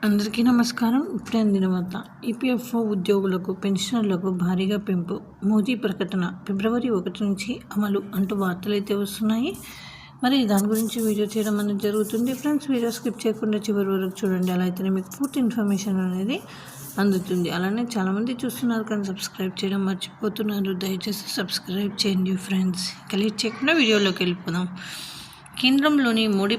అందరికీ నమస్కారం. ఇప్పుడే అందిన వార్త. ఈపీఎఫ్ఓ ఉద్యోగులకు, పెన్షనర్లకు భారీగా పెంపు. మోదీ ప్రకటన ఫిబ్రవరి 1 నుంచి అమలు అంటూ వార్తలైతే వస్తున్నాయి. మరి దాని గురించి వీడియో చేయడం అనేది జరుగుతుంది. ఫ్రెండ్స్, వీడియో స్కిప్ చేయకుండా చివరి వరకు చూడండి. అలా అయితేనే మీకు పూర్తి ఇన్ఫర్మేషన్ అనేది అందుతుంది. అలానే చాలామంది చూస్తున్నారు కానీ సబ్స్క్రైబ్ చేయడం మర్చిపోతున్నారు. దయచేసి సబ్స్క్రైబ్ చేయండి ఫ్రెండ్స్. ఇక లేట్ చేయకుండా వీడియోలోకి వెళ్ళిపోదాం. కేంద్రంలోని మోడీ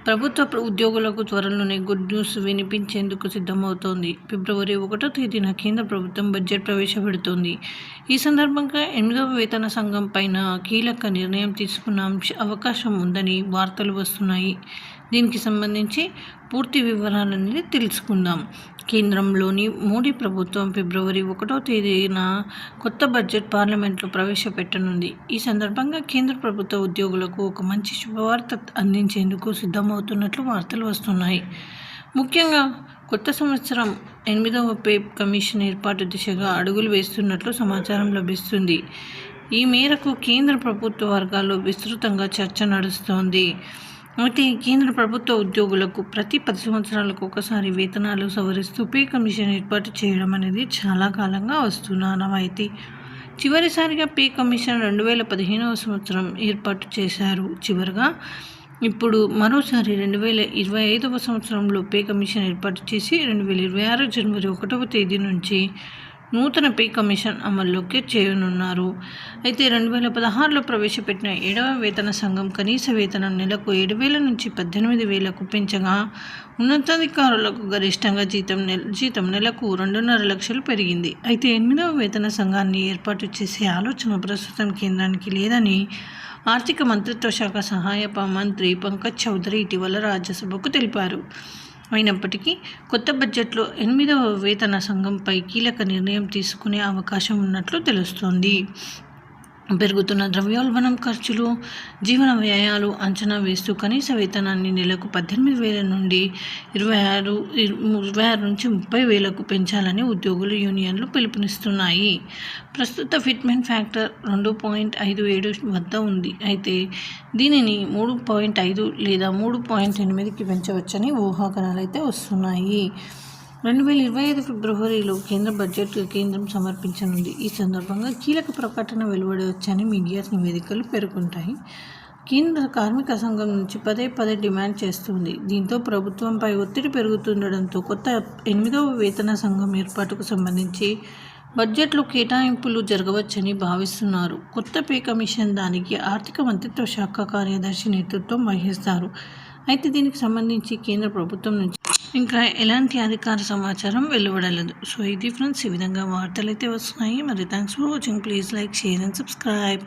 ప్రభుత్వ ఉద్యోగులకు త్వరలోనే గుడ్ న్యూస్ వినిపించేందుకు సిద్ధమవుతోంది. ఫిబ్రవరి 1వ తేదీన కేంద్ర ప్రభుత్వం బడ్జెట్ ప్రవేశపెడుతోంది. ఈ సందర్భంగా 8వ వేతన సంఘం పైన కీలక నిర్ణయం తీసుకున్న అవకాశం ఉందని వార్తలు వస్తున్నాయి. దీనికి సంబంధించి పూర్తి వివరాలనేది తెలుసుకుందాం. కేంద్రంలోని మోడీ ప్రభుత్వం ఫిబ్రవరి 1వ తేదీన కొత్త బడ్జెట్ పార్లమెంట్లో ప్రవేశపెట్టనుంది. ఈ సందర్భంగా కేంద్ర ప్రభుత్వ ఉద్యోగులకు ఒక మంచి శుభవార్త అందించేందుకు సిద్ధమవుతున్నట్లు వార్తలు వస్తున్నాయి. ముఖ్యంగా కొత్త సంవత్సరం 8వ పే కమిషన్ ఏర్పాటు దిశగా అడుగులు వేస్తున్నట్లు సమాచారం లభిస్తుంది. ఈ మేరకు కేంద్ర ప్రభుత్వ వర్గాల్లో విస్తృతంగా చర్చ నడుస్తోంది. అయితే కేంద్ర ప్రభుత్వ ఉద్యోగులకు ప్రతి 10 సంవత్సరాలకు ఒకసారి వేతనాలు సవరిస్తూ పే కమిషన్ ఏర్పాటు చేయడం అనేది చాలా కాలంగా వస్తున్న ఆనవాయితీ. చివరిసారిగా పే కమిషన్ 2015వ సంవత్సరం ఏర్పాటు చేశారు. చివరిగా ఇప్పుడు మరోసారి 2025వ సంవత్సరంలో పే కమిషన్ ఏర్పాటు చేసి 2026 జనవరి 1వ తేదీ నుంచి నూతన పే కమిషన్ అమల్లోకి చేయనున్నారు. అయితే 2016లో ప్రవేశపెట్టిన 7వ వేతన సంఘం కనీస వేతనం నెలకు 7,000 నుంచి 18,000కు పెంచగా, ఉన్నతాధికారులకు గరిష్టంగా జీతం నెలకు 2.5 లక్షలు పెరిగింది. అయితే 8వ వేతన సంఘాన్ని ఏర్పాటు చేసే ఆలోచన ప్రస్తుతం కేంద్రానికి లేదని ఆర్థిక మంత్రిత్వ శాఖ సహాయ మంత్రి పంకజ్ చౌదరి ఇటీవల రాజ్యసభకు తెలిపారు. అయినప్పటికీ కొత్త బడ్జెట్లో 8వ వేతన సంఘంపై కీలక నిర్ణయం తీసుకునే అవకాశం ఉన్నట్లు తెలుస్తోంది. పెరుగుతున్న ద్రవ్యోల్బణం, ఖర్చులు, జీవన వ్యయాలు అంచనా వేస్తూ కనీస వేతనాన్ని నెలకు 18,000 నుండి 26 నుంచి 30,000కు పెంచాలని ఉద్యోగుల యూనియన్లు పిలుపునిస్తున్నాయి. ప్రస్తుత ఫిట్మెంట్ ఫ్యాక్టర్ 2.57 వద్ద ఉంది. అయితే దీనిని 3.5 లేదా 3.8కి పెంచవచ్చని ఊహాగానాలు అయితే వస్తున్నాయి. 2025 ఫిబ్రవరిలో కేంద్ర బడ్జెట్ కేంద్రం సమర్పించనుంది. ఈ సందర్భంగా కీలక ప్రకటన వెలువడవచ్చని మీడియా నివేదికలు పేర్కొంటాయి. కేంద్ర కార్మిక సంఘం నుంచి పదే డిమాండ్ చేస్తుంది. దీంతో ప్రభుత్వంపై ఒత్తిడి పెరుగుతుండడంతో కొత్త 8వ వేతన సంఘం ఏర్పాటుకు సంబంధించి బడ్జెట్లో కేటాయింపులు జరగవచ్చని భావిస్తున్నారు. కొత్త పే కమిషన్ దానికి ఆర్థిక మంత్రిత్వ శాఖ కార్యదర్శి నేతృత్వం వహిస్తారు. అయితే దీనికి సంబంధించి కేంద్ర ప్రభుత్వం నుంచి ఇంకా ఎలాంటి అధికార సమాచారం వెలువడలేదు. సో ఇది ఫ్రెండ్స్, ఈ విధంగా వార్తలు అయితే వస్తున్నాయి. మరి thanks for watching. Please like, share and subscribe.